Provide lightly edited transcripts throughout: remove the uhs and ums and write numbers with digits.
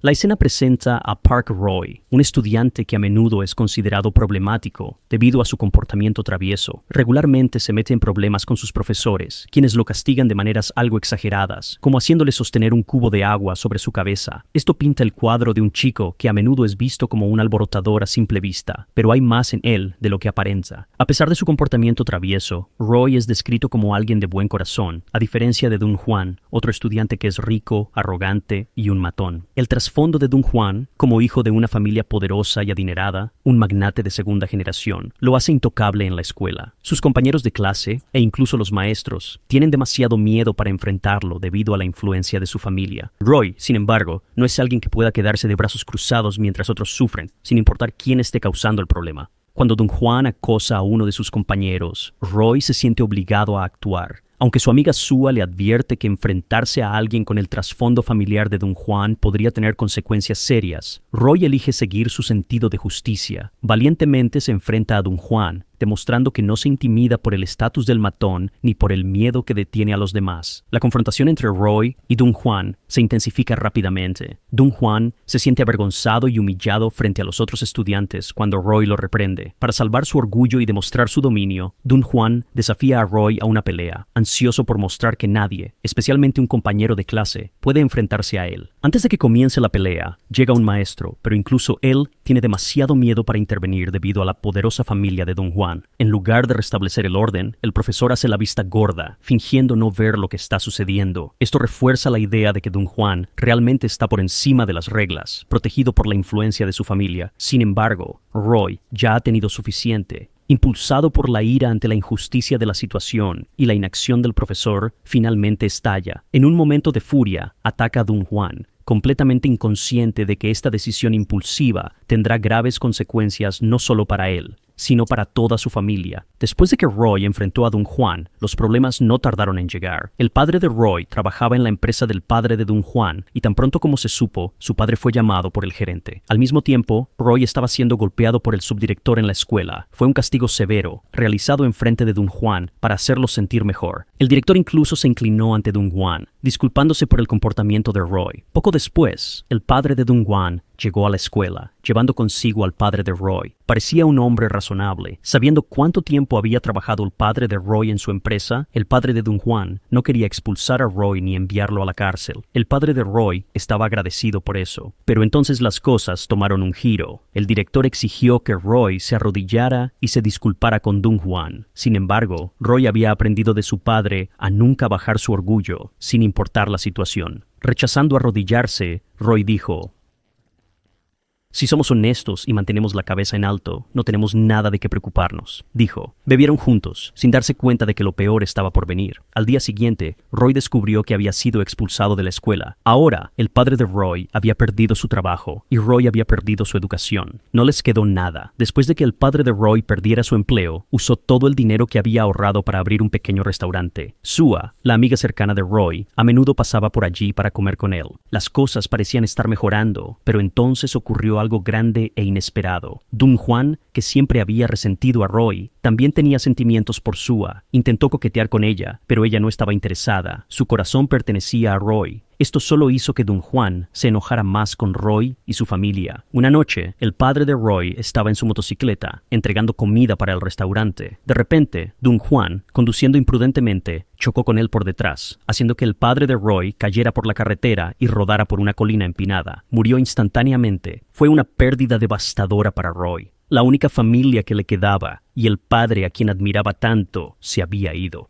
La escena presenta a Park Roy, un estudiante que a menudo es considerado problemático debido a su comportamiento travieso. Regularmente se mete en problemas con sus profesores, quienes lo castigan de maneras algo exageradas, como haciéndole sostener un cubo de agua sobre su cabeza. Esto pinta el cuadro de un chico que a menudo es visto como un alborotador a simple vista, pero hay más en él de lo que aparenta. A pesar de su comportamiento travieso, Roy es descrito como alguien de buen corazón, a diferencia de Dong Hwan, otro estudiante que es rico, arrogante y un matón. El trasfondo de Dong Hwan, como hijo de una familia poderosa y adinerada, un magnate de segunda generación, lo hace intocable en la escuela. Sus compañeros de clase, e incluso los maestros, tienen demasiado miedo para enfrentarlo debido a la influencia de su familia. Roy, sin embargo, no es alguien que pueda quedarse de brazos cruzados mientras otros sufren, sin importar quién esté causando el problema. Cuando Dong Hwan acosa a uno de sus compañeros, Roy se siente obligado a actuar. Aunque su amiga Sua le advierte que enfrentarse a alguien con el trasfondo familiar de Dong Hwan podría tener consecuencias serias, Roy elige seguir su sentido de justicia. Valientemente se enfrenta a Dong Hwan, demostrando que no se intimida por el estatus del matón ni por el miedo que detiene a los demás. La confrontación entre Roy y Dong Hwan se intensifica rápidamente. Dong Hwan se siente avergonzado y humillado frente a los otros estudiantes cuando Roy lo reprende. Para salvar su orgullo y demostrar su dominio, Dong Hwan desafía a Roy a una pelea, ansioso por mostrar que nadie, especialmente un compañero de clase, puede enfrentarse a él. Antes de que comience la pelea, llega un maestro, pero incluso él tiene demasiado miedo para intervenir debido a la poderosa familia de Dong Hwan. En lugar de restablecer el orden, el profesor hace la vista gorda, fingiendo no ver lo que está sucediendo. Esto refuerza la idea de que Dong Hwan realmente está por encima de las reglas, protegido por la influencia de su familia. Sin embargo, Roy ya ha tenido suficiente. Impulsado por la ira ante la injusticia de la situación y la inacción del profesor, finalmente estalla. En un momento de furia, ataca a Dong Hwan, completamente inconsciente de que esta decisión impulsiva tendrá graves consecuencias no solo para él, sino para toda su familia. Después de que Roy enfrentó a Dong Hwan, los problemas no tardaron en llegar. El padre de Roy trabajaba en la empresa del padre de Dong Hwan y tan pronto como se supo, su padre fue llamado por el gerente. Al mismo tiempo, Roy estaba siendo golpeado por el subdirector en la escuela. Fue un castigo severo, realizado en frente de Dong Hwan para hacerlo sentir mejor. El director incluso se inclinó ante Dong Hwan, disculpándose por el comportamiento de Roy. Poco después, el padre de Dong Hwan llegó a la escuela, llevando consigo al padre de Roy. Parecía un hombre razonable. Sabiendo cuánto tiempo había trabajado el padre de Roy en su empresa, el padre de Dong Hwan no quería expulsar a Roy ni enviarlo a la cárcel. El padre de Roy estaba agradecido por eso. Pero entonces las cosas tomaron un giro. El director exigió que Roy se arrodillara y se disculpara con Dong Hwan. Sin embargo, Roy había aprendido de su padre a nunca bajar su orgullo, sin importar la situación. Rechazando arrodillarse, Roy dijo: «Si somos honestos y mantenemos la cabeza en alto, no tenemos nada de qué preocuparnos», dijo. Bebieron juntos, sin darse cuenta de que lo peor estaba por venir. Al día siguiente, Roy descubrió que había sido expulsado de la escuela. Ahora, el padre de Roy había perdido su trabajo y Roy había perdido su educación. No les quedó nada. Después de que el padre de Roy perdiera su empleo, usó todo el dinero que había ahorrado para abrir un pequeño restaurante. Sua, la amiga cercana de Roy, a menudo pasaba por allí para comer con él. Las cosas parecían estar mejorando, pero entonces ocurrió algo grande e inesperado. Dong Hwan, que siempre había resentido a Roy, también tenía sentimientos por Sua. Intentó coquetear con ella, pero ella no estaba interesada. Su corazón pertenecía a Roy. Esto solo hizo que Dong Hwan se enojara más con Roy y su familia. Una noche, el padre de Roy estaba en su motocicleta, entregando comida para el restaurante. De repente, Dong Hwan, conduciendo imprudentemente, chocó con él por detrás, haciendo que el padre de Roy cayera por la carretera y rodara por una colina empinada. Murió instantáneamente. Fue una pérdida devastadora para Roy. La única familia que le quedaba y el padre a quien admiraba tanto se había ido.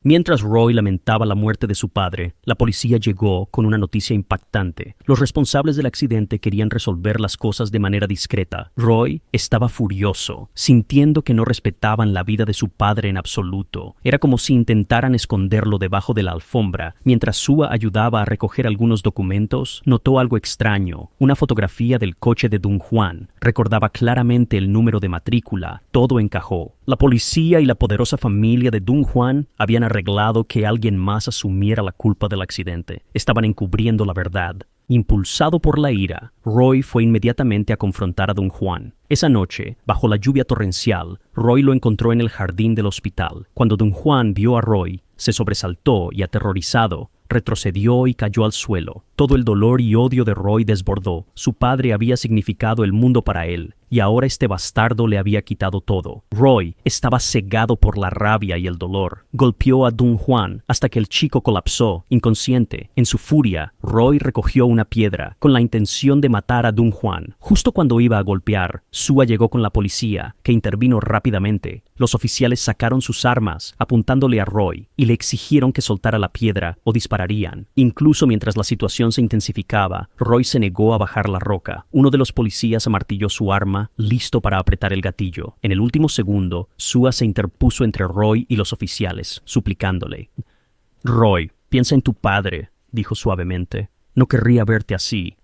Mientras Roy lamentaba la muerte de su padre, la policía llegó con una noticia impactante. Los responsables del accidente querían resolver las cosas de manera discreta. Roy estaba furioso, sintiendo que no respetaban la vida de su padre en absoluto. Era como si intentaran esconderlo debajo de la alfombra. Mientras Sua ayudaba a recoger algunos documentos, notó algo extraño. Una fotografía del coche de Dong Hwan. Recordaba claramente el número de matrícula. Todo encajó. La policía y la poderosa familia de Dong Hwan habían arreglado que alguien más asumiera la culpa del accidente. Estaban encubriendo la verdad. Impulsado por la ira, Roy fue inmediatamente a confrontar a Dong Hwan. Esa noche, bajo la lluvia torrencial, Roy lo encontró en el jardín del hospital. Cuando Dong Hwan vio a Roy, se sobresaltó y, aterrorizado, retrocedió y cayó al suelo. Todo el dolor y odio de Roy desbordó. Su padre había significado el mundo para él, y ahora este bastardo le había quitado todo. Roy estaba cegado por la rabia y el dolor. Golpeó a Don Juan hasta que el chico colapsó, inconsciente. En su furia, Roy recogió una piedra con la intención de matar a Don Juan. Justo cuando iba a golpear, Sua llegó con la policía, que intervino rápidamente. Los oficiales sacaron sus armas, apuntándole a Roy, y le exigieron que soltara la piedra o dispararían. Incluso mientras la situación se intensificaba, Roy se negó a bajar la roca. Uno de los policías amartilló su arma, listo para apretar el gatillo. En el último segundo, Sua se interpuso entre Roy y los oficiales, suplicándole. «Roy, piensa en tu padre», dijo suavemente. «No querría verte así».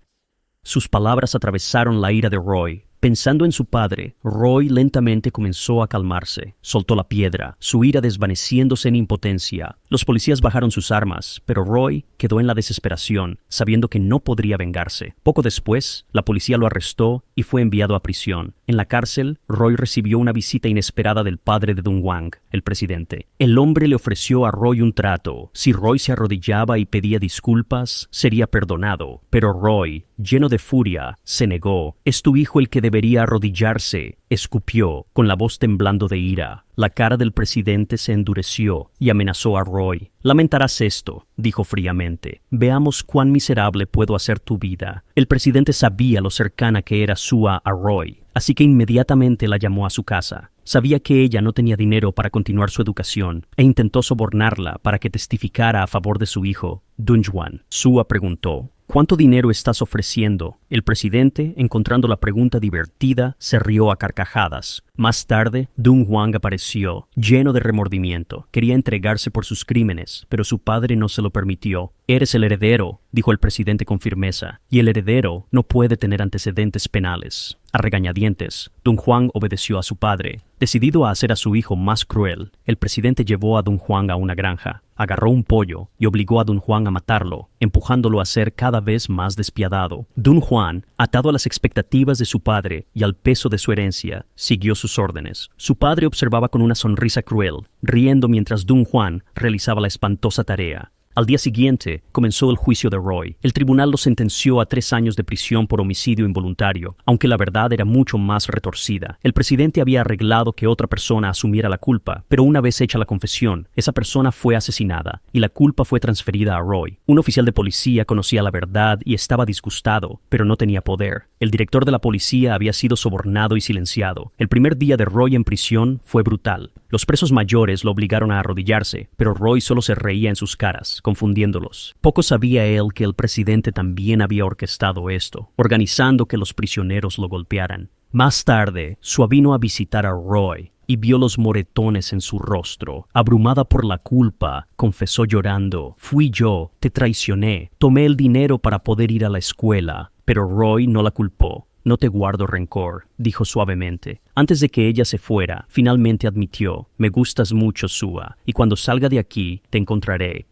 Sus palabras atravesaron la ira de Roy. Pensando en su padre, Roy lentamente comenzó a calmarse. Soltó la piedra, su ira desvaneciéndose en impotencia. Los policías bajaron sus armas, pero Roy quedó en la desesperación, sabiendo que no podría vengarse. Poco después, la policía lo arrestó y fue enviado a prisión. En la cárcel, Roy recibió una visita inesperada del padre de Dun Huang, el presidente. El hombre le ofreció a Roy un trato. Si Roy se arrodillaba y pedía disculpas, sería perdonado. Pero Roy, lleno de furia, se negó. «Es tu hijo el que debería arrodillarse», escupió, con la voz temblando de ira. La cara del presidente se endureció y amenazó a Roy. «Lamentarás esto», dijo fríamente. «Veamos cuán miserable puedo hacer tu vida». El presidente sabía lo cercana que era Sua a Roy, así que inmediatamente la llamó a su casa. Sabía que ella no tenía dinero para continuar su educación e intentó sobornarla para que testificara a favor de su hijo, Dun Juan. Sua preguntó: «¿Cuánto dinero estás ofreciendo?». El presidente, encontrando la pregunta divertida, se rió a carcajadas. Más tarde, Dun Huang apareció, lleno de remordimiento. Quería entregarse por sus crímenes, pero su padre no se lo permitió. «Eres el heredero», dijo el presidente con firmeza, «y el heredero no puede tener antecedentes penales». A regañadientes, Dun Huang obedeció a su padre. Decidido a hacer a su hijo más cruel, el presidente llevó a Dun Huang a una granja, agarró un pollo y obligó a Dun Huang a matarlo, empujándolo a ser cada vez más despiadado. Dun Huang, atado a las expectativas de su padre y al peso de su herencia, siguió sus órdenes. Su padre observaba con una sonrisa cruel, riendo mientras Dun Huang realizaba la espantosa tarea. Al día siguiente, comenzó el juicio de Roy. El tribunal lo sentenció a 3 años de prisión por homicidio involuntario, aunque la verdad era mucho más retorcida. El presidente había arreglado que otra persona asumiera la culpa, pero una vez hecha la confesión, esa persona fue asesinada y la culpa fue transferida a Roy. Un oficial de policía conocía la verdad y estaba disgustado, pero no tenía poder. El director de la policía había sido sobornado y silenciado. El primer día de Roy en prisión fue brutal. Los presos mayores lo obligaron a arrodillarse, pero Roy solo se reía en sus caras, confundiéndolos. Poco sabía él que el presidente también había orquestado esto, organizando que los prisioneros lo golpearan. Más tarde, Sua vino a visitar a Roy y vio los moretones en su rostro. Abrumada por la culpa, confesó llorando: «Fui yo, te traicioné, tomé el dinero para poder ir a la escuela». Pero Roy no la culpó. «No te guardo rencor», dijo suavemente. Antes de que ella se fuera, finalmente admitió: «Me gustas mucho, Sua, y cuando salga de aquí, te encontraré».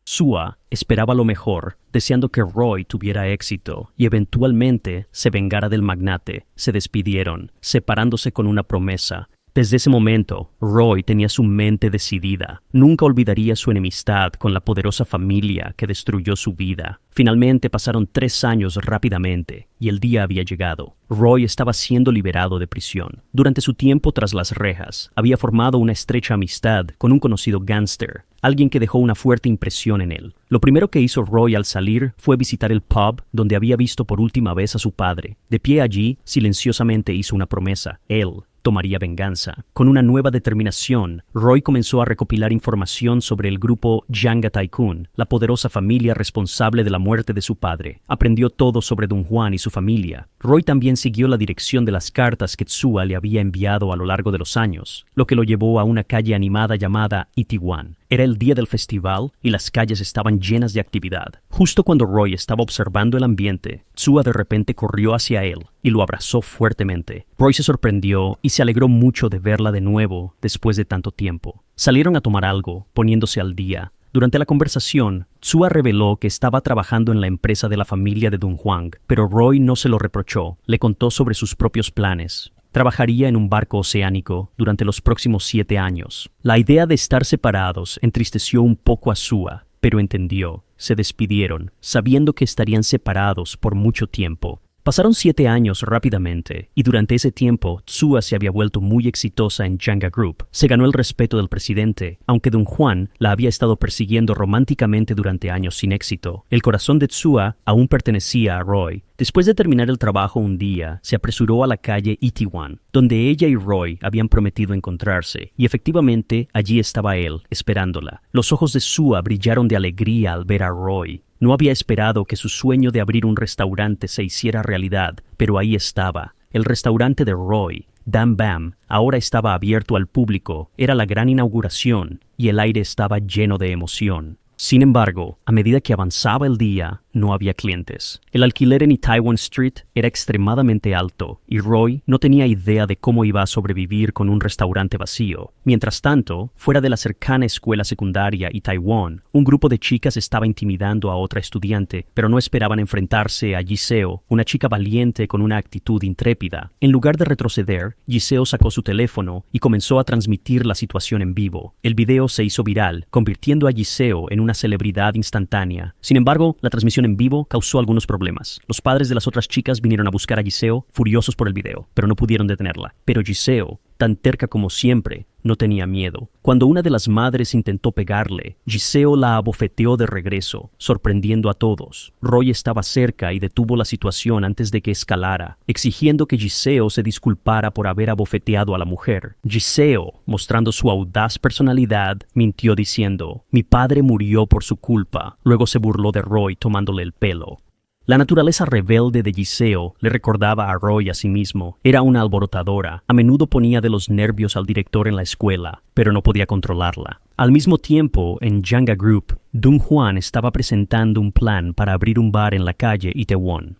Sua esperaba lo mejor, deseando que Roy tuviera éxito y eventualmente se vengara del magnate. Se despidieron, separándose con una promesa. Desde ese momento, Roy tenía su mente decidida. Nunca olvidaría su enemistad con la poderosa familia que destruyó su vida. Finalmente pasaron 3 años rápidamente y el día había llegado. Roy estaba siendo liberado de prisión. Durante su tiempo tras las rejas, había formado una estrecha amistad con un conocido gángster, alguien que dejó una fuerte impresión en él. Lo primero que hizo Roy al salir fue visitar el pub donde había visto por última vez a su padre. De pie allí, silenciosamente hizo una promesa: él tomaría venganza. Con una nueva determinación, Roy comenzó a recopilar información sobre el grupo Janga Tycoon, la poderosa familia responsable de la muerte de su padre. Aprendió todo sobre Dun Huang y su familia. Roy también siguió la dirección de las cartas que Sua le había enviado a lo largo de los años, lo que lo llevó a una calle animada llamada Itiwan. Era el día del festival y las calles estaban llenas de actividad. Justo cuando Roy estaba observando el ambiente, Sua de repente corrió hacia él y lo abrazó fuertemente. Roy se sorprendió y se alegró mucho de verla de nuevo después de tanto tiempo. Salieron a tomar algo, poniéndose al día. Durante la conversación, Sua reveló que estaba trabajando en la empresa de la familia de Dun Huang, pero Roy no se lo reprochó. Le contó sobre sus propios planes. Trabajaría en un barco oceánico durante los próximos 7 años. La idea de estar separados entristeció un poco a Sua, pero entendió. se despidieron, sabiendo que estarían separados por mucho tiempo. Pasaron 7 años rápidamente, y durante ese tiempo, Tsua se había vuelto muy exitosa en Janga Group. Se ganó el respeto del presidente, aunque Don Juan la había estado persiguiendo románticamente durante años sin éxito. El corazón de Tsua aún pertenecía a Roy. Después de terminar el trabajo un día, se apresuró a la calle Itaewon, donde ella y Roy habían prometido encontrarse, y efectivamente allí estaba él, esperándola. Los ojos de Tsua brillaron de alegría al ver a Roy. No había esperado que su sueño de abrir un restaurante se hiciera realidad, pero ahí estaba. El restaurante de Roy, Dam Bam, ahora estaba abierto al público. Era la gran inauguración, y el aire estaba lleno de emoción. Sin embargo, a medida que avanzaba el día, no había clientes. El alquiler en Itaewon Street era extremadamente alto y Roy no tenía idea de cómo iba a sobrevivir con un restaurante vacío. Mientras tanto, fuera de la cercana escuela secundaria Itaewon, un grupo de chicas estaba intimidando a otra estudiante, pero no esperaban enfrentarse a Jiseo, una chica valiente con una actitud intrépida. En lugar de retroceder, Jiseo sacó su teléfono y comenzó a transmitir la situación en vivo. El video se hizo viral, convirtiendo a Jiseo en una celebridad instantánea. Sin embargo, la transmisión en vivo causó algunos problemas. Los padres de las otras chicas vinieron a buscar a Jiseo, furiosos por el video, pero no pudieron detenerla. Pero Jiseo, tan terca como siempre, no tenía miedo. Cuando una de las madres intentó pegarle, Jiseo la abofeteó de regreso, sorprendiendo a todos. Roy estaba cerca y detuvo la situación antes de que escalara, exigiendo que Jiseo se disculpara por haber abofeteado a la mujer. Jiseo, mostrando su audaz personalidad, mintió diciendo: "Mi padre murió por su culpa". Luego se burló de Roy tomándole el pelo. La naturaleza rebelde de Jiseo le recordaba a Roy a sí mismo. Era una alborotadora. A menudo ponía de los nervios al director en la escuela, pero no podía controlarla. Al mismo tiempo, en Janga Group, Dong Juan estaba presentando un plan para abrir un bar en la calle Itaewon.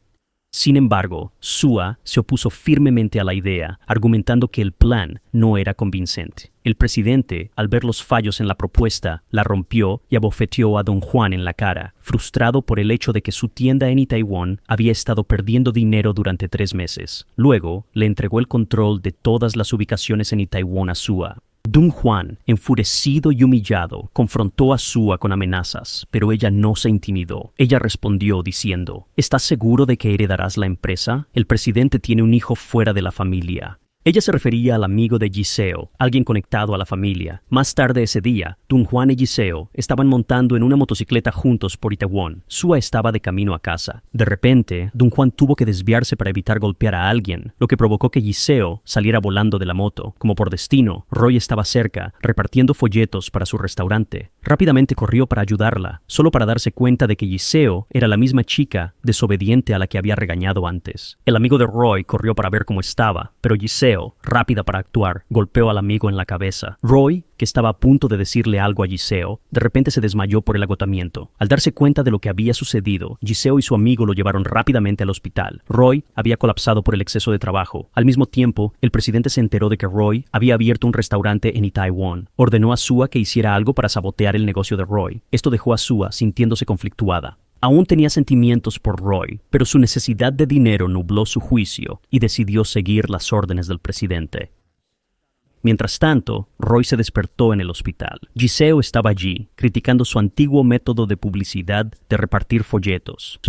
Sin embargo, Tsua se opuso firmemente a la idea, argumentando que el plan no era convincente. El presidente, al ver los fallos en la propuesta, la rompió y abofeteó a Don Juan en la cara, frustrado por el hecho de que su tienda en Itaewon había estado perdiendo dinero durante 3 meses. Luego, le entregó el control de todas las ubicaciones en Itaewon a Tsua. Dong Juan, enfurecido y humillado, confrontó a Tsua con amenazas, pero ella no se intimidó. Ella respondió diciendo: "¿Estás seguro de que heredarás la empresa? El presidente tiene un hijo fuera de la familia". Ella se refería al amigo de Jiseo, alguien conectado a la familia. Más tarde ese día, Dong Juan y Jiseo estaban montando en una motocicleta juntos por Itaewon. Tsua estaba de camino a casa. De repente, Dong Juan tuvo que desviarse para evitar golpear a alguien, lo que provocó que Jiseo saliera volando de la moto. Como por destino, Roy estaba cerca, repartiendo folletos para su restaurante. Rápidamente corrió para ayudarla, solo para darse cuenta de que Jiseo era la misma chica desobediente a la que había regañado antes. El amigo de Roy corrió para ver cómo estaba, pero Jiseo, rápida para actuar, golpeó al amigo en la cabeza. Roy, que estaba a punto de decirle algo a Jiseo, de repente se desmayó por el agotamiento. Al darse cuenta de lo que había sucedido, Jiseo y su amigo lo llevaron rápidamente al hospital. Roy había colapsado por el exceso de trabajo. Al mismo tiempo, el presidente se enteró de que Roy había abierto un restaurante en Itaewon. Ordenó a Tsua que hiciera algo para sabotear el negocio de Roy. Esto dejó a Tsua sintiéndose conflictuada. Aún tenía sentimientos por Roy, pero su necesidad de dinero nubló su juicio y decidió seguir las órdenes del presidente. Mientras tanto, Roy se despertó en el hospital. Jiseo estaba allí, criticando su antiguo método de publicidad de repartir folletos.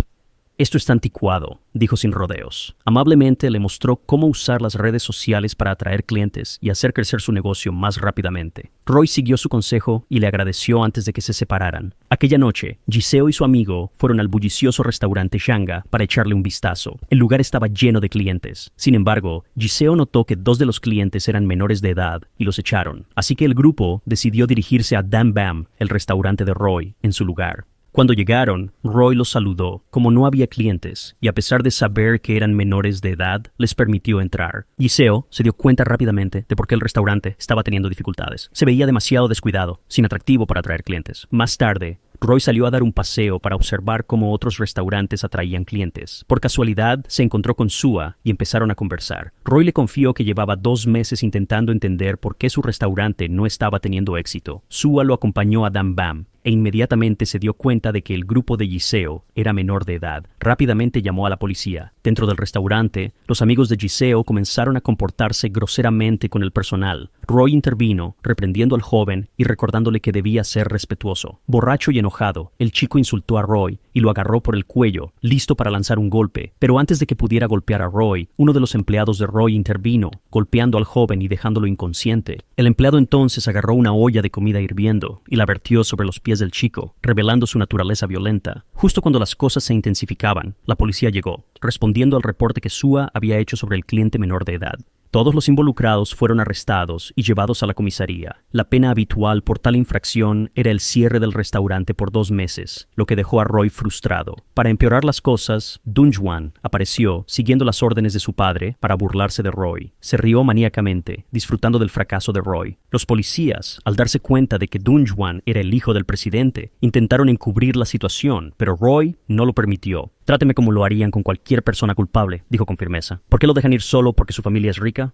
«Esto está anticuado», dijo sin rodeos. Amablemente le mostró cómo usar las redes sociales para atraer clientes y hacer crecer su negocio más rápidamente. Roy siguió su consejo y le agradeció antes de que se separaran. Aquella noche, Jiseo y su amigo fueron al bullicioso restaurante Shanga para echarle un vistazo. El lugar estaba lleno de clientes. Sin embargo, Jiseo notó que 2 de los clientes eran menores de edad y los echaron. Así que el grupo decidió dirigirse a Dam Bam, el restaurante de Roy, en su lugar. Cuando llegaron, Roy los saludó. Como no había clientes, y a pesar de saber que eran menores de edad, les permitió entrar. Jiseo se dio cuenta rápidamente de por qué el restaurante estaba teniendo dificultades. Se veía demasiado descuidado, sin atractivo para atraer clientes. Más tarde, Roy salió a dar un paseo para observar cómo otros restaurantes atraían clientes. Por casualidad, se encontró con Tsua y empezaron a conversar. Roy le confió que llevaba 2 meses intentando entender por qué su restaurante no estaba teniendo éxito. Tsua lo acompañó a Dam Bam. e inmediatamente se dio cuenta de que el grupo de Giseo era menor de edad. Rápidamente llamó a la policía. Dentro del restaurante, los amigos de Giseo comenzaron a comportarse groseramente con el personal. Roy intervino, reprendiendo al joven y recordándole que debía ser respetuoso. Borracho y enojado, el chico insultó a Roy y lo agarró por el cuello, listo para lanzar un golpe. Pero antes de que pudiera golpear a Roy, uno de los empleados de Roy intervino, golpeando al joven y dejándolo inconsciente. El empleado entonces agarró una olla de comida hirviendo y la vertió sobre los pies del chico, revelando su naturaleza violenta. Justo cuando las cosas se intensificaban, la policía llegó, respondiendo al reporte que Sua había hecho sobre el cliente menor de edad. Todos los involucrados fueron arrestados y llevados a la comisaría. La pena habitual por tal infracción era el cierre del restaurante por 2 meses, lo que dejó a Roy frustrado. Para empeorar las cosas, Dong-hwan apareció, siguiendo las órdenes de su padre, para burlarse de Roy. Se rió maníacamente, disfrutando del fracaso de Roy. Los policías, al darse cuenta de que Dong-hwan era el hijo del presidente, intentaron encubrir la situación, pero Roy no lo permitió. «Tráteme como lo harían con cualquier persona culpable», dijo con firmeza. «¿Por qué lo dejan ir solo porque su familia es rica?»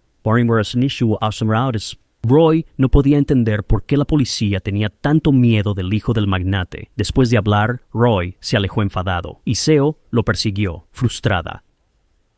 Roy no podía entender por qué la policía tenía tanto miedo del hijo del magnate. Después de hablar, Roy se alejó enfadado. Giseo lo persiguió, frustrada.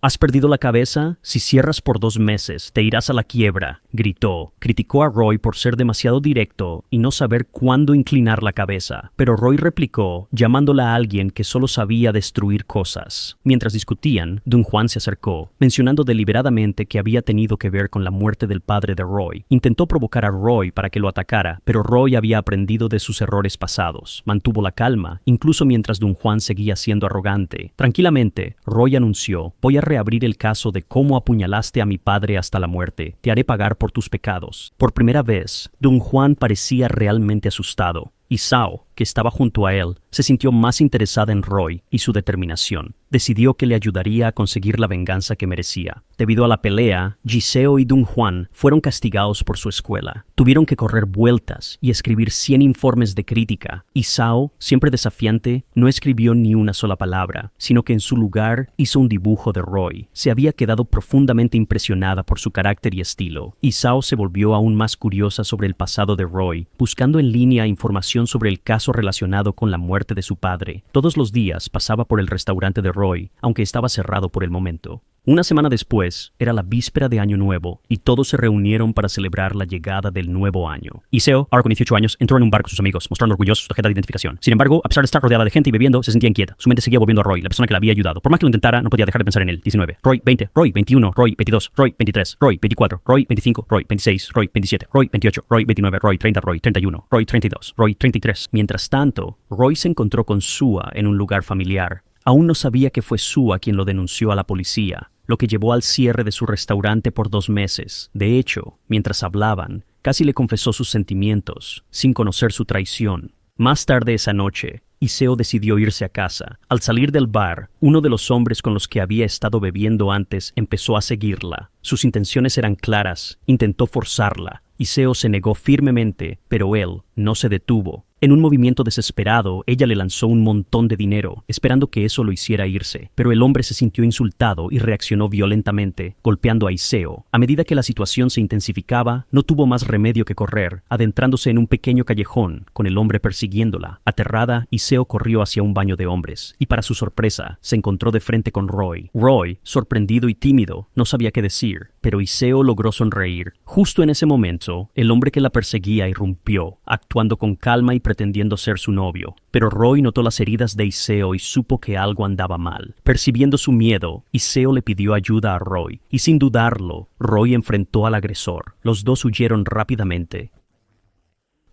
«¿Has perdido la cabeza? Si cierras por 2 meses, te irás a la quiebra», gritó. Criticó a Roy por ser demasiado directo y no saber cuándo inclinar la cabeza, pero Roy replicó, llamándola a alguien que solo sabía destruir cosas. Mientras discutían, Dong-hwan se acercó, mencionando deliberadamente que había tenido que ver con la muerte del padre de Roy. Intentó provocar a Roy para que lo atacara, pero Roy había aprendido de sus errores pasados. Mantuvo la calma, incluso mientras Dong-hwan seguía siendo arrogante. Tranquilamente, Roy anunció, «Voy a reabrir el caso de cómo apuñalaste a mi padre hasta la muerte. Te haré pagar por tus pecados». Por primera vez, Dong-hwan parecía realmente asustado. Y Sao, que estaba junto a él, se sintió más interesada en Roy y su determinación. Decidió que le ayudaría a conseguir la venganza que merecía. Debido a la pelea, Giseo y Dong-hwan fueron castigados por su escuela. Tuvieron que correr vueltas y escribir 100 informes de crítica. Y Sao, siempre desafiante, no escribió ni una sola palabra, sino que en su lugar hizo un dibujo de Roy. Se había quedado profundamente impresionada por su carácter y estilo. Y Sao se volvió aún más curiosa sobre el pasado de Roy, buscando en línea información sobre el caso relacionado con la muerte de su padre. Todos los días pasaba por el restaurante de Roy, aunque estaba cerrado por el momento. Una semana después, era la víspera de Año Nuevo, y todos se reunieron para celebrar la llegada del nuevo año. Giseo, ahora con 18 años, entró en un bar con sus amigos, mostrando orgulloso su tarjeta de identificación. Sin embargo, a pesar de estar rodeada de gente y bebiendo, se sentía inquieta. Su mente seguía volviendo a Roy, la persona que la había ayudado. Por más que lo intentara, no podía dejar de pensar en él. 19, Roy 20, Roy 21, Roy 22, Roy 23, Roy 24, Roy 25, Roy 26, Roy 27, Roy 28, Roy 29, Roy 30, Roy 31, Roy 32, Roy 33. Mientras tanto, Roy se encontró con Sua en un lugar familiar. Aún no sabía que fue Sua quien lo denunció a la policía, lo que llevó al cierre de su restaurante por 2 meses. De hecho, mientras hablaban, casi le confesó sus sentimientos, sin conocer su traición. Más tarde esa noche, Giseo decidió irse a casa. Al salir del bar, uno de los hombres con los que había estado bebiendo antes empezó a seguirla. Sus intenciones eran claras, intentó forzarla. Giseo se negó firmemente, pero él no se detuvo. En un movimiento desesperado, ella le lanzó un montón de dinero, esperando que eso lo hiciera irse. Pero el hombre se sintió insultado y reaccionó violentamente, golpeando a Giseo. A medida que la situación se intensificaba, no tuvo más remedio que correr, adentrándose en un pequeño callejón, con el hombre persiguiéndola. Aterrada, Giseo corrió hacia un baño de hombres, y para su sorpresa, se encontró de frente con Roy. Roy, sorprendido y tímido, no sabía qué decir, pero Giseo logró sonreír. Justo en ese momento, el hombre que la perseguía irrumpió, actuando con calma y pretendiendo ser su novio. Pero Roy notó las heridas de Giseo y supo que algo andaba mal. Percibiendo su miedo, Giseo le pidió ayuda a Roy, y sin dudarlo, Roy enfrentó al agresor. Los dos huyeron rápidamente.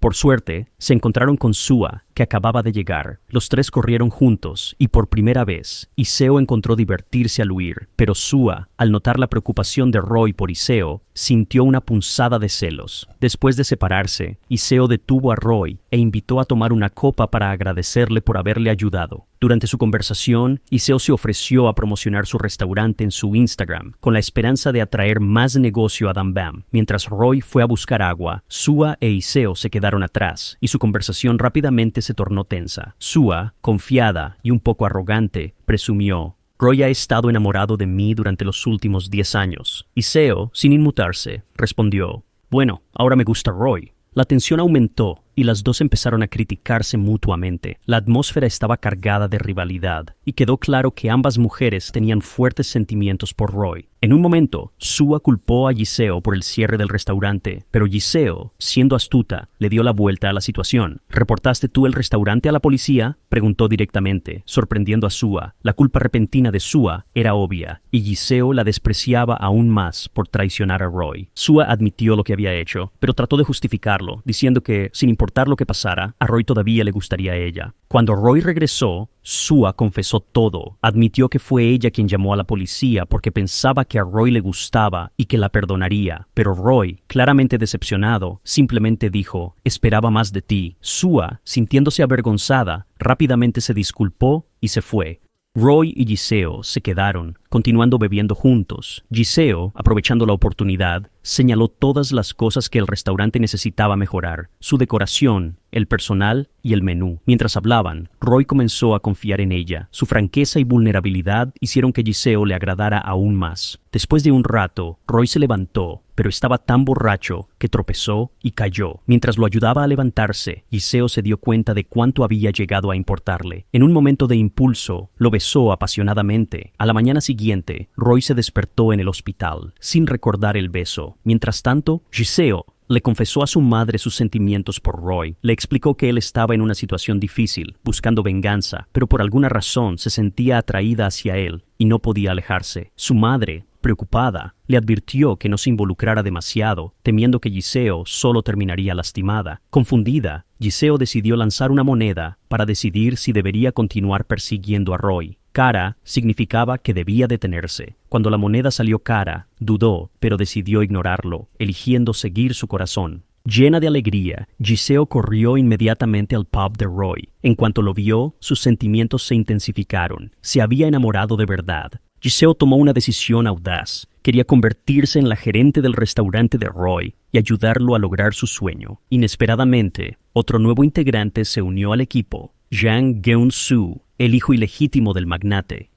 Por suerte, se encontraron con Sua, que acababa de llegar. Los tres corrieron juntos, y por primera vez, Giseo encontró divertirse al huir, pero Sua, al notar la preocupación de Roy por Giseo, sintió una punzada de celos. Después de separarse, Giseo detuvo a Roy e invitó a tomar una copa para agradecerle por haberle ayudado. Durante su conversación, Giseo se ofreció a promocionar su restaurante en su Instagram, con la esperanza de atraer más negocio a Dambam. Mientras Roy fue a buscar agua, Sua e Giseo se quedaron atrás, y su conversación rápidamente se tornó tensa. Sua, confiada y un poco arrogante, presumió: «Roy ha estado enamorado de mí durante los últimos 10 años. Giseo, sin inmutarse, respondió: «Bueno, ahora me gusta Roy». La tensión aumentó y las dos empezaron a criticarse mutuamente. La atmósfera estaba cargada de rivalidad, y quedó claro que ambas mujeres tenían fuertes sentimientos por Roy. En un momento, Sua culpó a Giseo por el cierre del restaurante, pero Giseo, siendo astuta, le dio la vuelta a la situación. ¿Reportaste tú el restaurante a la policía?, preguntó directamente, sorprendiendo a Sua. La culpa repentina de Sua era obvia, y Giseo la despreciaba aún más por traicionar a Roy. Sua admitió lo que había hecho, pero trató de justificarlo, diciendo que, sin importar lo que pasara, a Roy todavía le gustaría a ella. Cuando Roy regresó, Sua confesó todo. Admitió que fue ella quien llamó a la policía porque pensaba que a Roy le gustaba y que la perdonaría, pero Roy, claramente decepcionado, simplemente dijo: «Esperaba más de ti». Sua, sintiéndose avergonzada, rápidamente se disculpó y se fue. Roy y Giseo se quedaron, continuando bebiendo juntos. Giseo, aprovechando la oportunidad, señaló todas las cosas que el restaurante necesitaba mejorar: su decoración, el personal y el menú. Mientras hablaban, Roy comenzó a confiar en ella. Su franqueza y vulnerabilidad hicieron que Giseo le agradara aún más. Después de un rato, Roy se levantó, pero estaba tan borracho que tropezó y cayó. Mientras lo ayudaba a levantarse, Giseo se dio cuenta de cuánto había llegado a importarle. En un momento de impulso, lo besó apasionadamente. A la mañana siguiente, Roy se despertó en el hospital, sin recordar el beso. Mientras tanto, Giseo le confesó a su madre sus sentimientos por Roy. Le explicó que él estaba en una situación difícil, buscando venganza, pero por alguna razón se sentía atraída hacia él y no podía alejarse. Su madre, preocupada, le advirtió que no se involucrara demasiado, temiendo que Giseo solo terminaría lastimada. Confundida, Giseo decidió lanzar una moneda para decidir si debería continuar persiguiendo a Roy. Cara significaba que debía detenerse. Cuando la moneda salió cara, dudó, pero decidió ignorarlo, eligiendo seguir su corazón. Llena de alegría, Giseo corrió inmediatamente al pub de Roy. En cuanto lo vio, sus sentimientos se intensificaron. Se había enamorado de verdad. Giseo tomó una decisión audaz. Quería convertirse en la gerente del restaurante de Roy y ayudarlo a lograr su sueño. Inesperadamente, otro nuevo integrante se unió al equipo: Jang Geun-soo, el hijo ilegítimo del magnate.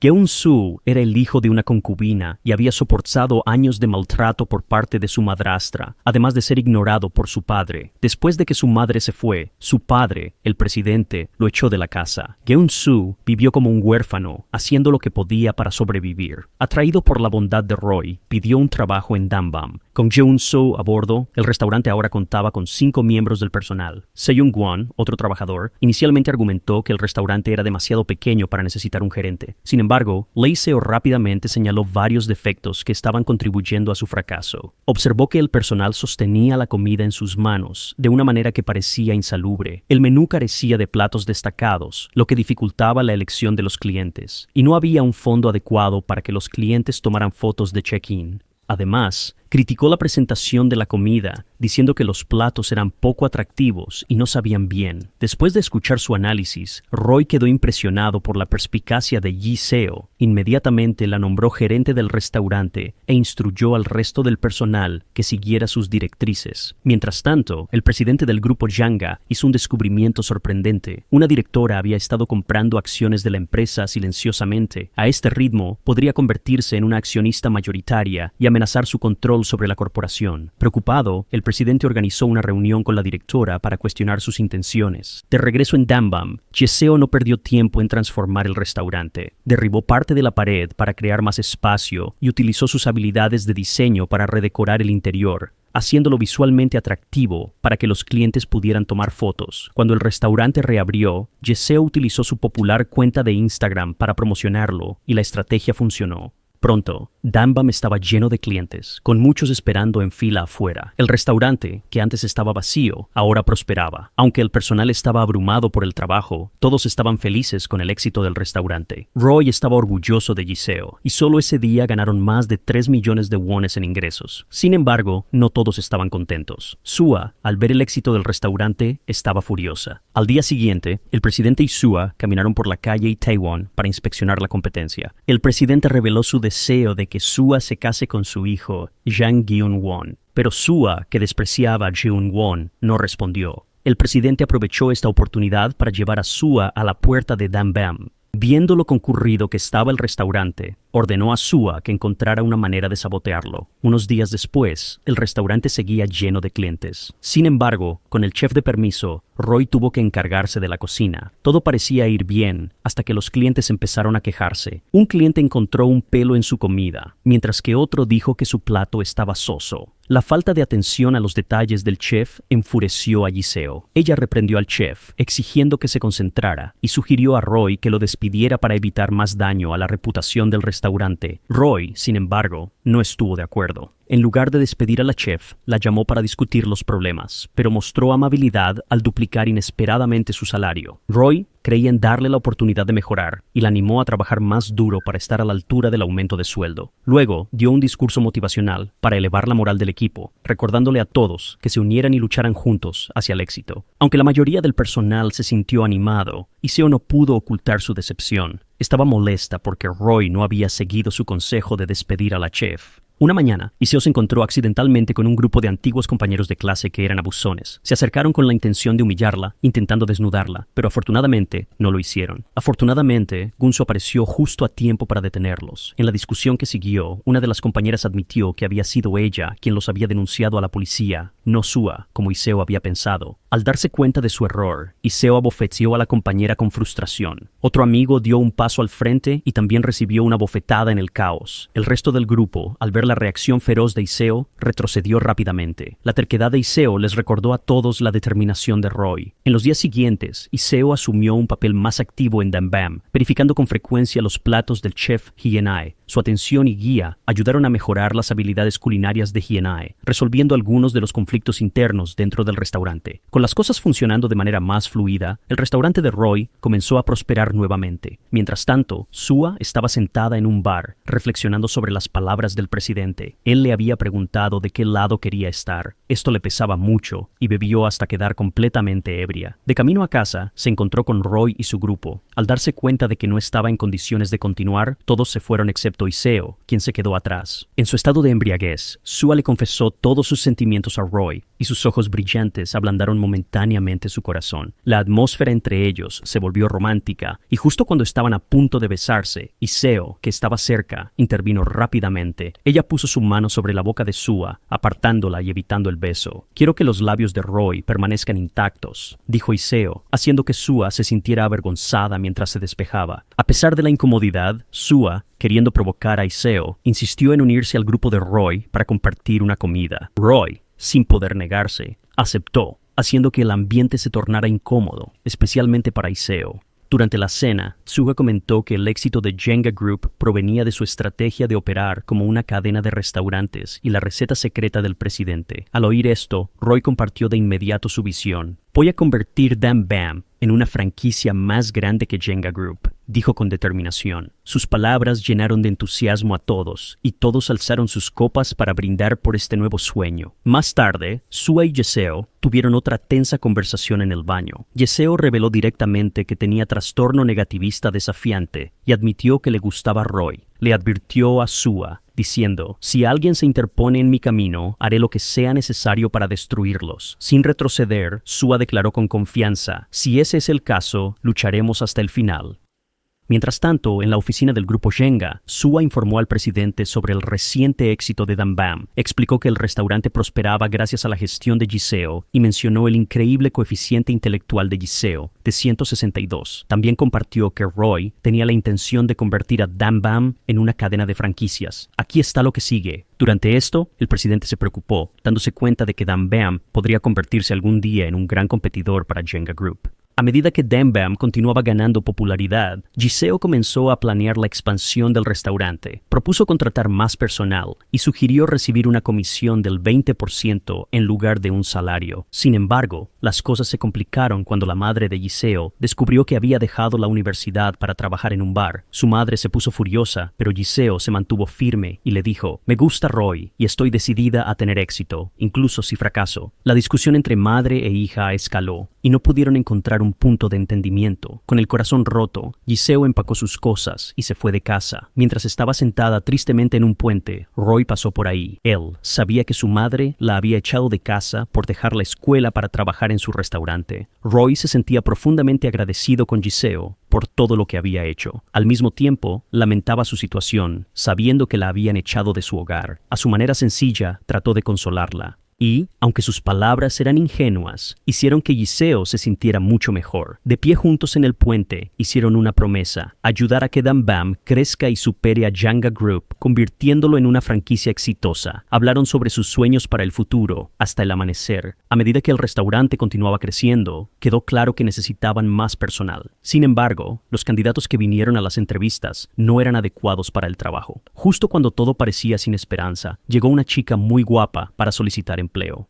Geun-soo era el hijo de una concubina y había soportado años de maltrato por parte de su madrastra, además de ser ignorado por su padre. Después de que su madre se fue, su padre, el presidente, lo echó de la casa. Geun-soo vivió como un huérfano, haciendo lo que podía para sobrevivir. Atraído por la bondad de Roy, pidió un trabajo en Dambam. Con Geun-soo a bordo, el restaurante ahora contaba con 5 miembros del personal. Seung-won, otro trabajador, inicialmente argumentó que el restaurante era demasiado pequeño para necesitar un gerente. Sin embargo, Lee Seo rápidamente señaló varios defectos que estaban contribuyendo a su fracaso. Observó que el personal sostenía la comida en sus manos de una manera que parecía insalubre. El menú carecía de platos destacados, lo que dificultaba la elección de los clientes, y no había un fondo adecuado para que los clientes tomaran fotos de check-in. Además, criticó la presentación de la comida, diciendo que los platos eran poco atractivos y no sabían bien. Después de escuchar su análisis, Roy quedó impresionado por la perspicacia de Giseo. Inmediatamente la nombró gerente del restaurante e instruyó al resto del personal que siguiera sus directrices. Mientras tanto, el presidente del grupo Janga hizo un descubrimiento sorprendente. Una directora había estado comprando acciones de la empresa silenciosamente. A este ritmo, podría convertirse en una accionista mayoritaria y amenazar su control sobre la corporación. Preocupado, el presidente organizó una reunión con la directora para cuestionar sus intenciones. De regreso en Dambam, Giseo no perdió tiempo en transformar el restaurante. Derribó parte de la pared para crear más espacio y utilizó sus habilidades de diseño para redecorar el interior, haciéndolo visualmente atractivo para que los clientes pudieran tomar fotos. Cuando el restaurante reabrió, Giseo utilizó su popular cuenta de Instagram para promocionarlo y la estrategia funcionó. Pronto, Dambam estaba lleno de clientes, con muchos esperando en fila afuera. El restaurante, que antes estaba vacío, ahora prosperaba. Aunque el personal estaba abrumado por el trabajo, todos estaban felices con el éxito del restaurante. Roy estaba orgulloso de Giseo, y solo ese día ganaron más de 3 millones de wones en ingresos. Sin embargo, no todos estaban contentos. Sua, al ver el éxito del restaurante, estaba furiosa. Al día siguiente, el presidente y Sua caminaron por la calle Itaewon para inspeccionar la competencia. El presidente reveló su deseo de que Sua se case con su hijo, Jang Geun-won, pero Sua, que despreciaba a Geun-won, no respondió. El presidente aprovechó esta oportunidad para llevar a Sua a la puerta de Dambam. Viendo lo concurrido que estaba el restaurante, ordenó a Sua que encontrara una manera de sabotearlo. Unos días después, el restaurante seguía lleno de clientes. Sin embargo, con el chef de permiso, Roy tuvo que encargarse de la cocina. Todo parecía ir bien, hasta que los clientes empezaron a quejarse. Un cliente encontró un pelo en su comida, mientras que otro dijo que su plato estaba soso. La falta de atención a los detalles del chef enfureció a Giseo. Ella reprendió al chef, exigiendo que se concentrara, y sugirió a Roy que lo despidiera para evitar más daño a la reputación del restaurante. Roy, sin embargo, no estuvo de acuerdo. En lugar de despedir a la chef, la llamó para discutir los problemas, pero mostró amabilidad al duplicar inesperadamente su salario. Roy creía en darle la oportunidad de mejorar y la animó a trabajar más duro para estar a la altura del aumento de sueldo. Luego, dio un discurso motivacional para elevar la moral del equipo, recordándole a todos que se unieran y lucharan juntos hacia el éxito. Aunque la mayoría del personal se sintió animado, Giseo no pudo ocultar su decepción. Estaba molesta porque Roy no había seguido su consejo de despedir a la chef. Una mañana, Giseo se encontró accidentalmente con un grupo de antiguos compañeros de clase que eran abusones. Se acercaron con la intención de humillarla, intentando desnudarla, pero afortunadamente no lo hicieron. Afortunadamente, Gunso apareció justo a tiempo para detenerlos. En la discusión que siguió, una de las compañeras admitió que había sido ella quien los había denunciado a la policía, no Sua, como Giseo había pensado. Al darse cuenta de su error, Giseo abofeteó a la compañera con frustración. Otro amigo dio un paso al frente y también recibió una bofetada en el caos. El resto del grupo, al ver la reacción feroz de Giseo, retrocedió rápidamente. La terquedad de Giseo les recordó a todos la determinación de Roy. En los días siguientes, Giseo asumió un papel más activo en Dambam, verificando con frecuencia los platos del chef Hienae. Su atención y guía ayudaron a mejorar las habilidades culinarias de Hienae, resolviendo algunos de los conflictos internos dentro del restaurante. Con las cosas funcionando de manera más fluida, el restaurante de Roy comenzó a prosperar nuevamente. Mientras tanto, Sua estaba sentada en un bar, reflexionando sobre las palabras del presidente. Él le había preguntado de qué lado quería estar. Esto le pesaba mucho y bebió hasta quedar completamente ebria. De camino a casa, se encontró con Roy y su grupo. Al darse cuenta de que no estaba en condiciones de continuar, todos se fueron excepto Giseo, quien se quedó atrás. En su estado de embriaguez, Sua le confesó todos sus sentimientos a Roy, y sus ojos brillantes ablandaron momentáneamente su corazón. La atmósfera entre ellos se volvió romántica, y justo cuando estaban a punto de besarse, Giseo, que estaba cerca, intervino rápidamente. Ella puso su mano sobre la boca de Sua, apartándola y evitando el beso. «Quiero que los labios de Roy permanezcan intactos», dijo Giseo, haciendo que Sua se sintiera avergonzada mientras se despejaba. A pesar de la incomodidad, Sua, queriendo provocar a Giseo, insistió en unirse al grupo de Roy para compartir una comida. Roy, sin poder negarse, aceptó, haciendo que el ambiente se tornara incómodo, especialmente para Giseo. Durante la cena, Tsuga comentó que el éxito de Jenga Group provenía de su estrategia de operar como una cadena de restaurantes y la receta secreta del presidente. Al oír esto, Roy compartió de inmediato su visión. «Voy a convertir Dambam en una franquicia más grande que Jenga Group», dijo con determinación. Sus palabras llenaron de entusiasmo a todos, y todos alzaron sus copas para brindar por este nuevo sueño. Más tarde, Sua y Giseo tuvieron otra tensa conversación en el baño. Giseo reveló directamente que tenía trastorno negativista desafiante y admitió que le gustaba Roy. Le advirtió a Sua, diciendo: «Si alguien se interpone en mi camino, haré lo que sea necesario para destruirlos». Sin retroceder, Sua declaró con confianza: «Si ese es el caso, lucharemos hasta el final». Mientras tanto, en la oficina del grupo Jenga, Sua informó al presidente sobre el reciente éxito de Dambam. Explicó que el restaurante prosperaba gracias a la gestión de Giseo y mencionó el increíble coeficiente intelectual de Giseo, de 162. También compartió que Roy tenía la intención de convertir a Dambam en una cadena de franquicias. Aquí está lo que sigue. Durante esto, el presidente se preocupó, dándose cuenta de que Dambam podría convertirse algún día en un gran competidor para Jenga Group. A medida que Dambam continuaba ganando popularidad, Giseo comenzó a planear la expansión del restaurante. Propuso contratar más personal y sugirió recibir una comisión del 20% en lugar de un salario. Sin embargo, las cosas se complicaron cuando la madre de Giseo descubrió que había dejado la universidad para trabajar en un bar. Su madre se puso furiosa, pero Giseo se mantuvo firme y le dijo: «Me gusta Roy y estoy decidida a tener éxito, incluso si fracaso». La discusión entre madre e hija escaló. y no pudieron encontrar un punto de entendimiento. Con el corazón roto, Jiseo empacó sus cosas y se fue de casa. Mientras estaba sentada tristemente en un puente, Roy pasó por ahí. Él sabía que su madre la había echado de casa por dejar la escuela para trabajar en su restaurante. Roy se sentía profundamente agradecido con Jiseo por todo lo que había hecho. Al mismo tiempo, lamentaba su situación, sabiendo que la habían echado de su hogar. A su manera sencilla, trató de consolarla. Y, aunque sus palabras eran ingenuas, hicieron que Jiseo se sintiera mucho mejor. De pie juntos en el puente, hicieron una promesa: ayudar a que DamBam crezca y supere a Jenga Group, convirtiéndolo en una franquicia exitosa. Hablaron sobre sus sueños para el futuro, hasta el amanecer. A medida que el restaurante continuaba creciendo, quedó claro que necesitaban más personal. Sin embargo, los candidatos que vinieron a las entrevistas no eran adecuados para el trabajo. Justo cuando todo parecía sin esperanza, llegó una chica muy guapa para solicitar empleo.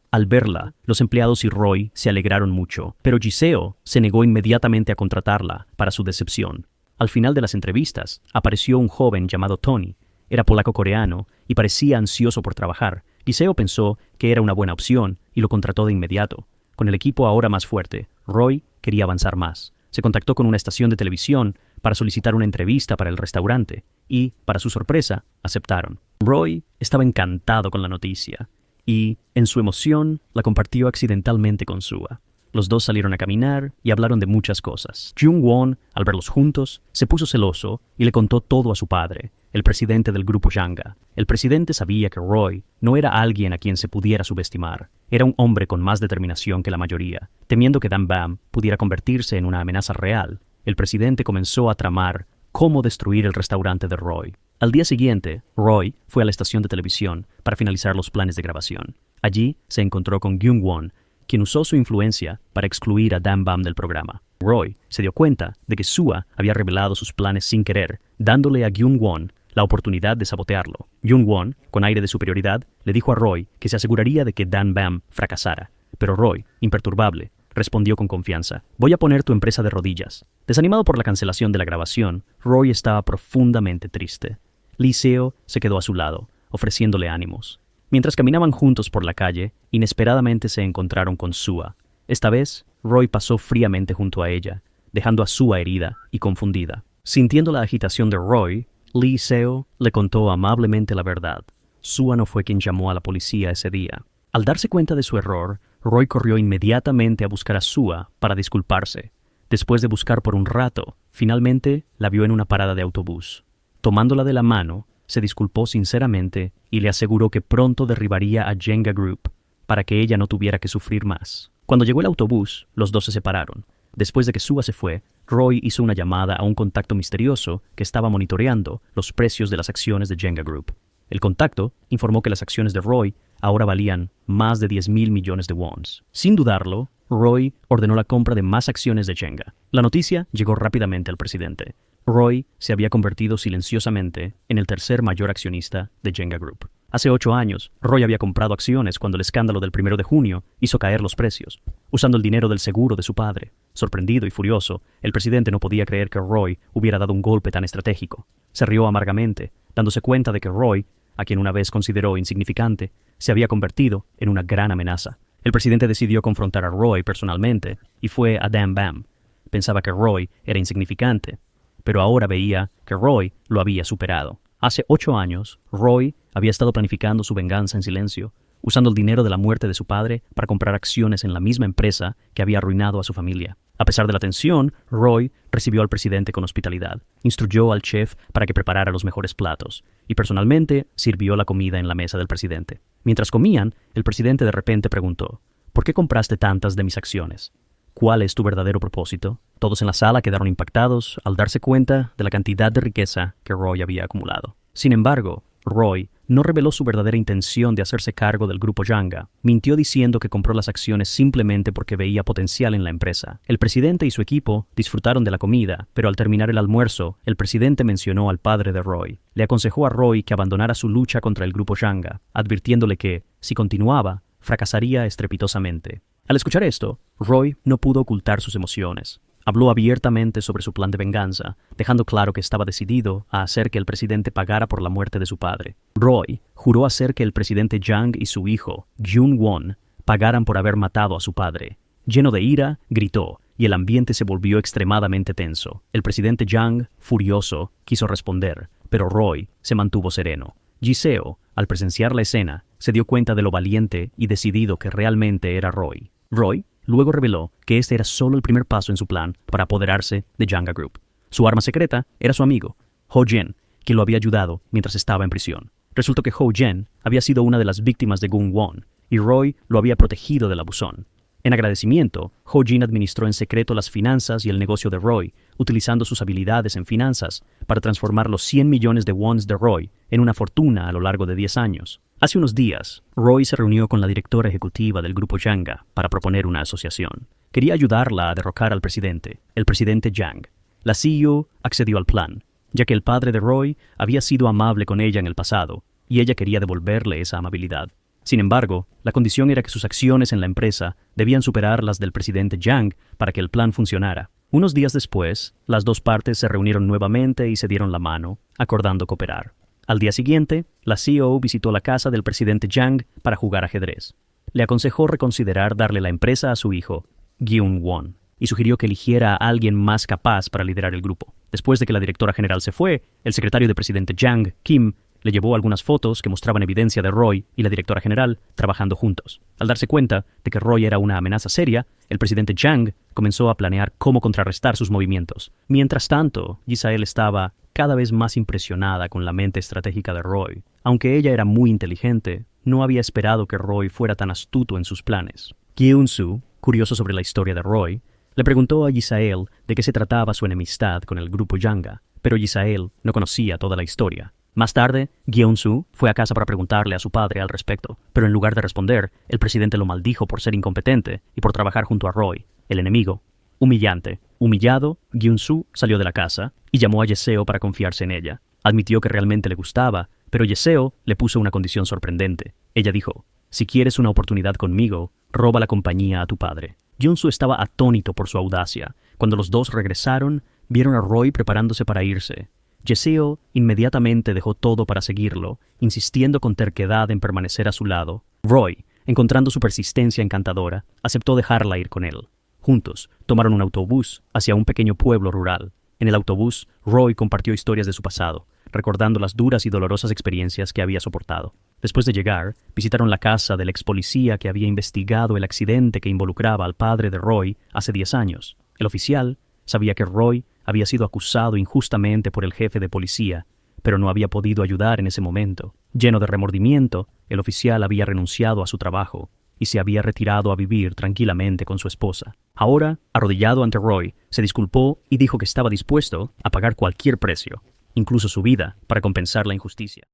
Al verla, los empleados y Roy se alegraron mucho, pero Jiseo se negó inmediatamente a contratarla, para su decepción. Al final de las entrevistas, apareció un joven llamado Tony. Era polaco-coreano y parecía ansioso por trabajar. Jiseo pensó que era una buena opción y lo contrató de inmediato. Con el equipo ahora más fuerte, Roy quería avanzar más. Se contactó con una estación de televisión para solicitar una entrevista para el restaurante y, para su sorpresa, aceptaron. Roy estaba encantado con la noticia y, en su emoción, la compartió accidentalmente con Sua. Los dos salieron a caminar y hablaron de muchas cosas. Jung-won, al verlos juntos, se puso celoso y le contó todo a su padre, el presidente del grupo Jenga. El presidente sabía que Roy no era alguien a quien se pudiera subestimar. Era un hombre con más determinación que la mayoría. Temiendo que DamBam pudiera convertirse en una amenaza real, el presidente comenzó a tramar cómo destruir el restaurante de Roy. Al día siguiente, Roy fue a la estación de televisión para finalizar los planes de grabación. Allí se encontró con Jung-won, quien usó su influencia para excluir a DamBam del programa. Roy se dio cuenta de que Sua había revelado sus planes sin querer, dándole a Jung-won la oportunidad de sabotearlo. Jung-won, con aire de superioridad, le dijo a Roy que se aseguraría de que DamBam fracasara. Pero Roy, imperturbable, respondió con confianza: voy a poner tu empresa de rodillas. Desanimado por la cancelación de la grabación, Roy estaba profundamente triste. Lee Seo se quedó a su lado, ofreciéndole ánimos. Mientras caminaban juntos por la calle, inesperadamente se encontraron con Sua. Esta vez, Roy pasó fríamente junto a ella, dejando a Sua herida y confundida. Sintiendo la agitación de Roy, Lee Seo le contó amablemente la verdad. Sua no fue quien llamó a la policía ese día. Al darse cuenta de su error, Roy corrió inmediatamente a buscar a Sua para disculparse. Después de buscar por un rato, finalmente la vio en una parada de autobús. Tomándola de la mano, se disculpó sinceramente y le aseguró que pronto derribaría a Jenga Group para que ella no tuviera que sufrir más. Cuando llegó el autobús, los dos se separaron. Después de que Sua se fue, Roy hizo una llamada a un contacto misterioso que estaba monitoreando los precios de las acciones de Jenga Group. El contacto informó que las acciones de Roy ahora valían más de 10.000 millones de wons. Sin dudarlo, Roy ordenó la compra de más acciones de Jenga. La noticia llegó rápidamente al presidente. Roy se había convertido silenciosamente en el tercer mayor accionista de Jenga Group. Hace 8 años, Roy había comprado acciones cuando el escándalo del 1 de junio hizo caer los precios, usando el dinero del seguro de su padre. Sorprendido y furioso, el presidente no podía creer que Roy hubiera dado un golpe tan estratégico. Se rió amargamente, dándose cuenta de que Roy, a quien una vez consideró insignificante, se había convertido en una gran amenaza. El presidente decidió confrontar a Roy personalmente y fue a DamBam. Pensaba que Roy era insignificante, pero ahora veía que Roy lo había superado. Hace 8 años, Roy había estado planificando su venganza en silencio, usando el dinero de la muerte de su padre para comprar acciones en la misma empresa que había arruinado a su familia. A pesar de la tensión, Roy recibió al presidente con hospitalidad, instruyó al chef para que preparara los mejores platos y personalmente sirvió la comida en la mesa del presidente. Mientras comían, el presidente de repente preguntó: ¿por qué compraste tantas de mis acciones? ¿Cuál es tu verdadero propósito? Todos en la sala quedaron impactados al darse cuenta de la cantidad de riqueza que Roy había acumulado. Sin embargo, Roy no reveló su verdadera intención de hacerse cargo del grupo Jenga. Mintió diciendo que compró las acciones simplemente porque veía potencial en la empresa. El presidente y su equipo disfrutaron de la comida, pero al terminar el almuerzo, el presidente mencionó al padre de Roy. Le aconsejó a Roy que abandonara su lucha contra el grupo Jenga, advirtiéndole que, si continuaba, fracasaría estrepitosamente. Al escuchar esto, Roy no pudo ocultar sus emociones. Habló abiertamente sobre su plan de venganza, dejando claro que estaba decidido a hacer que el presidente pagara por la muerte de su padre. Roy juró hacer que el presidente Jang y su hijo, Jung-won, pagaran por haber matado a su padre. Lleno de ira, gritó, y el ambiente se volvió extremadamente tenso. El presidente Yang, furioso, quiso responder, pero Roy se mantuvo sereno. Giseo, al presenciar la escena, se dio cuenta de lo valiente y decidido que realmente era Roy. Roy luego reveló que este era solo el primer paso en su plan para apoderarse de Janga Group. Su arma secreta era su amigo, Ho Jen, quien lo había ayudado mientras estaba en prisión. Resultó que Ho Jen había sido una de las víctimas de Gung Won, y Roy lo había protegido del abusón. En agradecimiento, Ho Jin administró en secreto las finanzas y el negocio de Roy, utilizando sus habilidades en finanzas para transformar los 100 millones de wons de Roy en una fortuna a lo largo de 10 años. Hace unos días, Roy se reunió con la directora ejecutiva del grupo Janga para proponer una asociación. Quería ayudarla a derrocar al presidente, el presidente Yang. La CEO accedió al plan, ya que el padre de Roy había sido amable con ella en el pasado, y ella quería devolverle esa amabilidad. Sin embargo, la condición era que sus acciones en la empresa debían superar las del presidente Yang para que el plan funcionara. Unos días después, las dos partes se reunieron nuevamente y se dieron la mano, acordando cooperar. Al día siguiente, la CEO visitó la casa del presidente Yang para jugar ajedrez. Le aconsejó reconsiderar darle la empresa a su hijo, Gyun Won, y sugirió que eligiera a alguien más capaz para liderar el grupo. Después de que la directora general se fue, el secretario del presidente Yang, Kim, le llevó algunas fotos que mostraban evidencia de Roy y la directora general trabajando juntos. Al darse cuenta de que Roy era una amenaza seria, el presidente Yang comenzó a planear cómo contrarrestar sus movimientos. Mientras tanto, Giselle estaba cada vez más impresionada con la mente estratégica de Roy. Aunque ella era muy inteligente, no había esperado que Roy fuera tan astuto en sus planes. Kyung-soo, curioso sobre la historia de Roy, le preguntó a Giselle de qué se trataba su enemistad con el grupo Janga, pero Giselle no conocía toda la historia. Más tarde, Gyun-soo fue a casa para preguntarle a su padre al respecto, pero en lugar de responder, el presidente lo maldijo por ser incompetente y por trabajar junto a Roy, el enemigo. Humillante. Humillado, Gyun-soo salió de la casa y llamó a Jeseo para confiarse en ella. Admitió que realmente le gustaba, pero Jeseo le puso una condición sorprendente. Ella dijo, si quieres una oportunidad conmigo, roba la compañía a tu padre. Gyun-soo estaba atónito por su audacia. Cuando los dos regresaron, vieron a Roy preparándose para irse. Jeseo inmediatamente dejó todo para seguirlo, insistiendo con terquedad en permanecer a su lado. Roy, encontrando su persistencia encantadora, aceptó dejarla ir con él. Juntos, tomaron un autobús hacia un pequeño pueblo rural. En el autobús, Roy compartió historias de su pasado, recordando las duras y dolorosas experiencias que había soportado. Después de llegar, visitaron la casa del ex policía que había investigado el accidente que involucraba al padre de Roy hace 10 años. El oficial sabía que Roy había sido acusado injustamente por el jefe de policía, pero no había podido ayudar en ese momento. Lleno de remordimiento, el oficial había renunciado a su trabajo y se había retirado a vivir tranquilamente con su esposa. Ahora, arrodillado ante Roy, se disculpó y dijo que estaba dispuesto a pagar cualquier precio, incluso su vida, para compensar la injusticia.